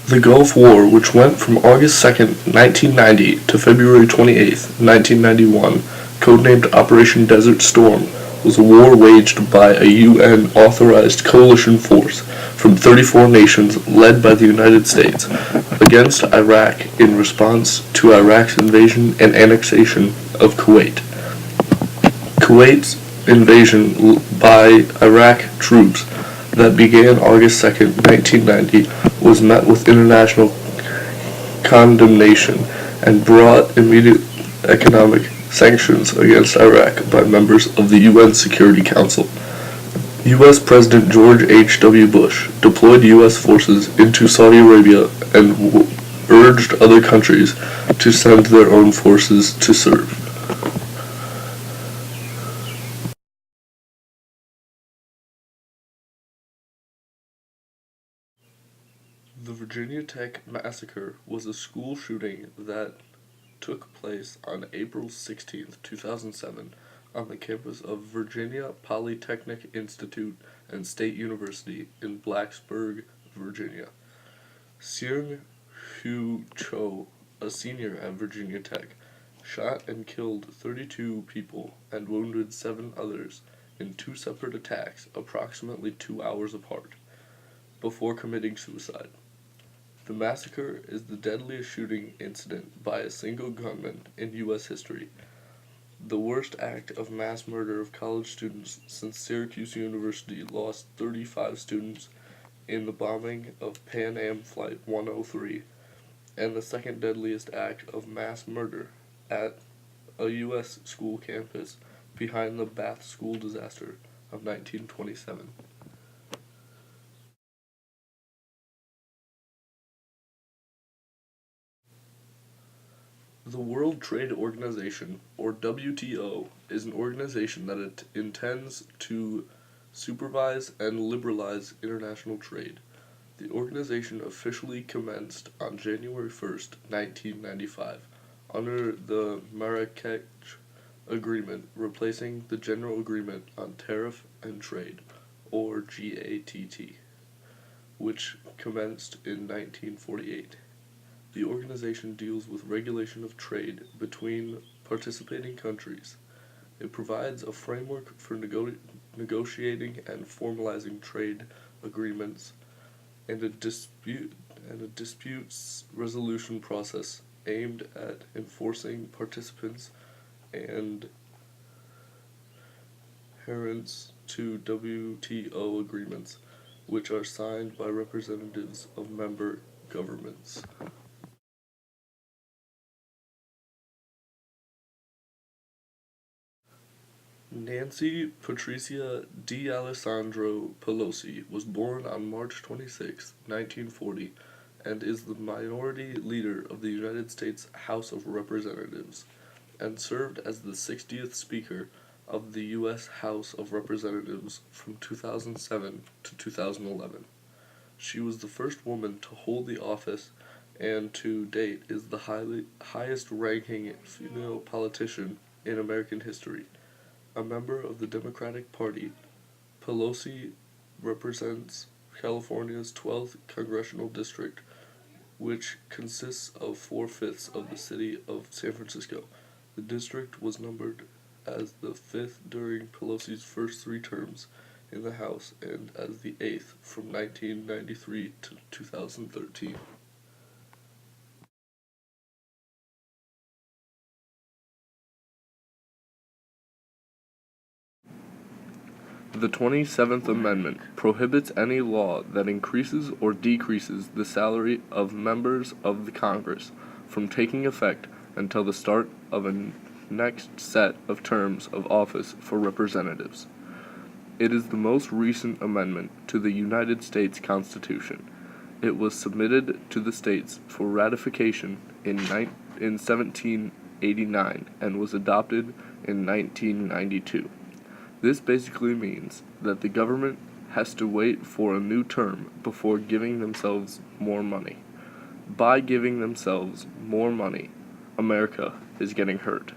The Gulf War, which went from August 2nd, 1990 to February 28th, 1991, codenamed Operation Desert Storm, was a war waged by a UN-authorized coalition force from 34 nations led by the United States against Iraq in response to Iraq's invasion and annexation of Kuwait. Kuwait's invasion by Iraq troops that began August 2nd, 1990, was met with international condemnation and brought immediate economic sanctions against Iraq by members of the UN Security Council. U.S. President George H.W. Bush deployed U.S. forces into Saudi Arabia and urged other countries to send their own forces to serve. The Virginia Tech Massacre was a school shooting that took place on April 16, 2007, on the campus of Virginia Polytechnic Institute and State University in Blacksburg, Virginia. Seung-Hui Cho, a senior at Virginia Tech, shot and killed 32 people and wounded 7 others in 2 separate attacks approximately 2 hours apart, before committing suicide. The massacre is the deadliest shooting incident by a single gunman in U.S. history, the worst act of mass murder of college students since Syracuse University lost 35 students in the bombing of Pan Am Flight 103, and the second deadliest act of mass murder at a U.S. school campus behind the Bath School disaster of 1927. The World Trade Organization, or WTO, is an organization that intends to supervise and liberalize international trade. The organization officially commenced on January 1st, 1995, under the Marrakech Agreement, replacing the General Agreement on Tariff and Trade, or GATT, which commenced in 1948. The organization deals with regulation of trade between participating countries. It provides a framework for negotiating and formalizing trade agreements and a disputes resolution process aimed at enforcing participants and adherence to WTO agreements, which are signed by representatives of member governments. Nancy Patricia D'Alessandro Pelosi was born on March 26, 1940, and is the minority leader of the United States House of Representatives, and served as the 60th Speaker of the U.S. House of Representatives from 2007 to 2011. She was the first woman to hold the office and to date is the highest-ranking female politician in American history. A member of the Democratic Party, Pelosi represents California's 12th congressional district, which consists of 4/5 of the city of San Francisco. The district was numbered as the 5th during Pelosi's first 3 terms in the House and as the 8th from 1993 to 2013. The 27th Amendment prohibits any law that increases or decreases the salary of members of the Congress from taking effect until the start of a next set of terms of office for representatives. It is the most recent amendment to the United States Constitution. It was submitted to the states for ratification in 1789 and was adopted in 1992. This basically means that the government has to wait for a new term before giving themselves more money. By giving themselves more money, America is getting hurt.